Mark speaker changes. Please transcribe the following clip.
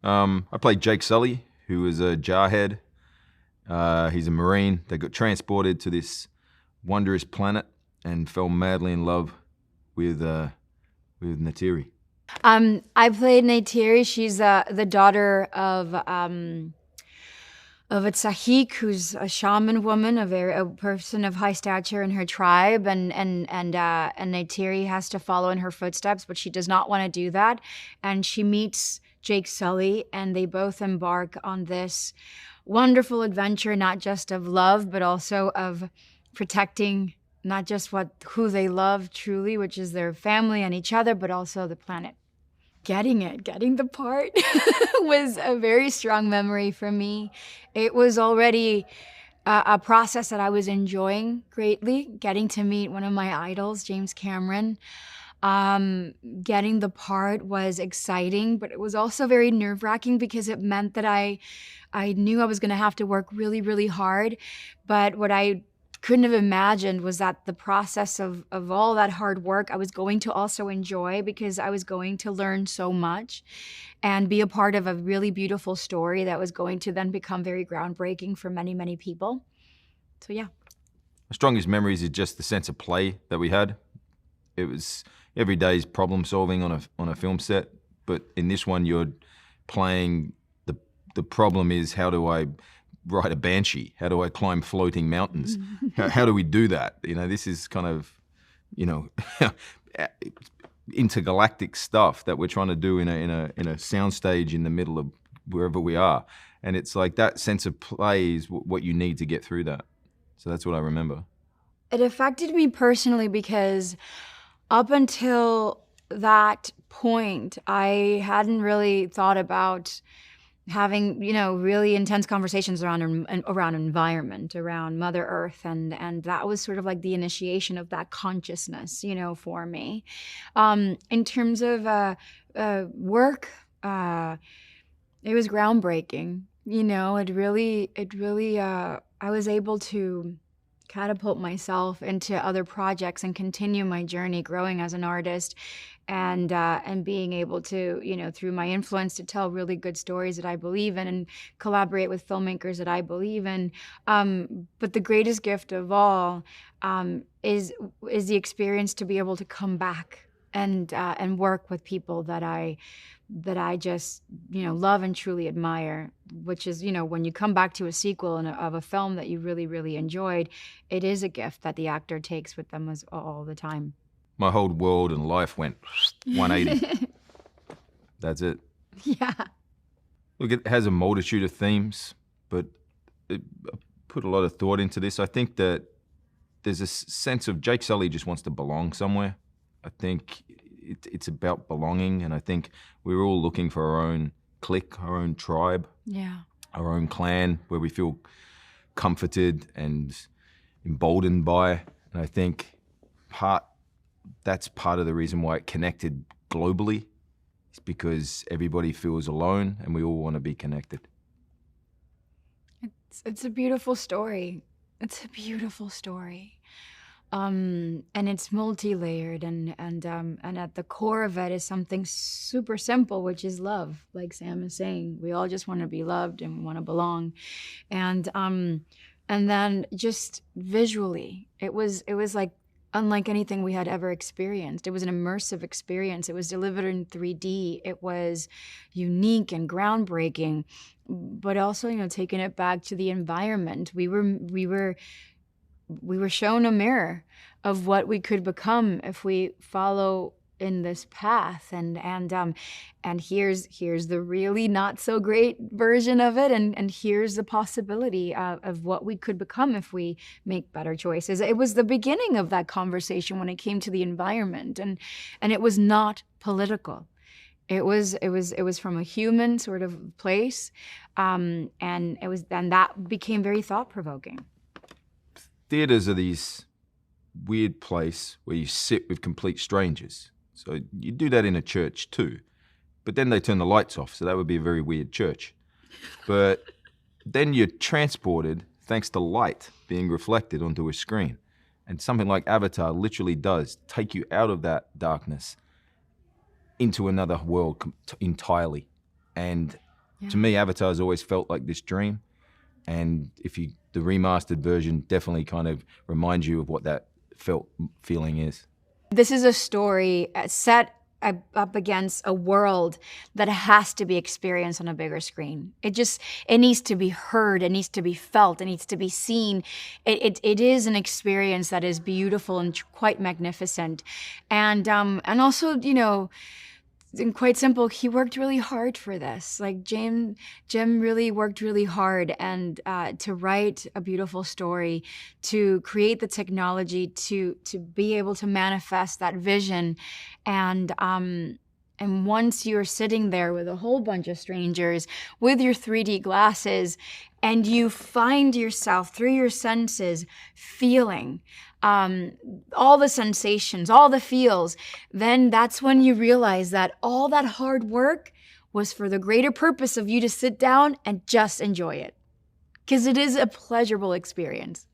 Speaker 1: I played Jake Sully, who is a jarhead. He's a Marine that got transported to this wondrous planet and fell madly in love with Neytiri.
Speaker 2: I played Neytiri. She's the daughter of a Tsahik, who's a shaman woman, a person of high stature in her tribe, and Neytiri has to follow in her footsteps, but she does not want to do that. And she meets Jake Sully, and they both embark on this wonderful adventure, not just of love, but also of protecting not just who they love truly, which is their family and each other, but also the planet. Getting the part was a very strong memory for me. It was already a process that I was enjoying greatly, getting to meet one of my idols, James Cameron. Getting the part was exciting, but it was also very nerve-wracking because it meant that I knew I was going to have to work really, really hard. But what I couldn't have imagined was that the process of all that hard work I was going to also enjoy, because I was going to learn so much and be a part of a really beautiful story that was going to then become very groundbreaking for many, many people. So yeah.
Speaker 1: My strongest memories is just the sense of play that we had. It was every day's problem solving on a film set, but in this one you're playing the problem is, how do I ride a banshee? How do I climb floating mountains? How do we do that? This is kind of, intergalactic stuff that we're trying to do in a soundstage in the middle of wherever we are. And it's like that sense of play is what you need to get through that. So that's what I remember.
Speaker 2: It affected me personally because up until that point, I hadn't really thought about having, really intense conversations around environment, around Mother Earth, and that was sort of like the initiation of that consciousness, for me. In terms of work, it was groundbreaking. It really, I was able to catapult myself into other projects and continue my journey growing as an artist, and being able to, through my influence, to tell really good stories that I believe in and collaborate with filmmakers that I believe in. But the greatest gift of all is the experience to be able to come back and work with people that I just, love and truly admire, which is, when you come back to a sequel of a film that you really, really enjoyed, it is a gift that the actor takes with them all the time.
Speaker 1: My whole world and life went 180. That's it.
Speaker 2: Yeah.
Speaker 1: Look, it has a multitude of themes, but I put a lot of thought into this. I think that there's a sense of Jake Sully just wants to belong somewhere. I think it's about belonging, and I think we're all looking for our own clique, our own tribe, our own clan, where we feel comforted and emboldened by. And I think that's part of the reason why it connected globally. It's because everybody feels alone, and we all want to be connected.
Speaker 2: It's a beautiful story. It's a beautiful story. And it's multi-layered, and at the core of it is something super simple, which is love. Like Sam is saying, we all just want to be loved and we want to belong. And then just visually, it was like unlike anything we had ever experienced. It was an immersive experience. It was delivered in 3D. It was unique and groundbreaking, but also, taking it back to the environment. We were shown a mirror of what we could become if we follow in this path, and here's the really not so great version of it, and here's the possibility of what we could become if we make better choices. It was the beginning of that conversation when it came to the environment, and it was not political. It was from a human sort of place, and that became very thought-provoking.
Speaker 1: Theaters are these weird place where you sit with complete strangers. So you do that in a church too, but then they turn the lights off, so that would be a very weird church. But then you're transported thanks to light being reflected onto a screen. And something like Avatar literally does take you out of that darkness into another world entirely. And To me, Avatar's always felt like this dream. And the remastered version definitely kind of reminds you of what that feeling is.
Speaker 2: This is a story set up against a world that has to be experienced on a bigger screen. It needs to be heard, it needs to be felt, it needs to be seen. It is an experience that is beautiful and quite magnificent. And also, and quite simple, he worked really hard for this. Like Jim really worked really hard and to write a beautiful story, to create the technology, to be able to manifest that vision. And once you're sitting there with a whole bunch of strangers with your 3D glasses, and you find yourself through your senses feeling all the sensations, all the feels, then that's when you realize that all that hard work was for the greater purpose of you to sit down and just enjoy it. Because it is a pleasurable experience.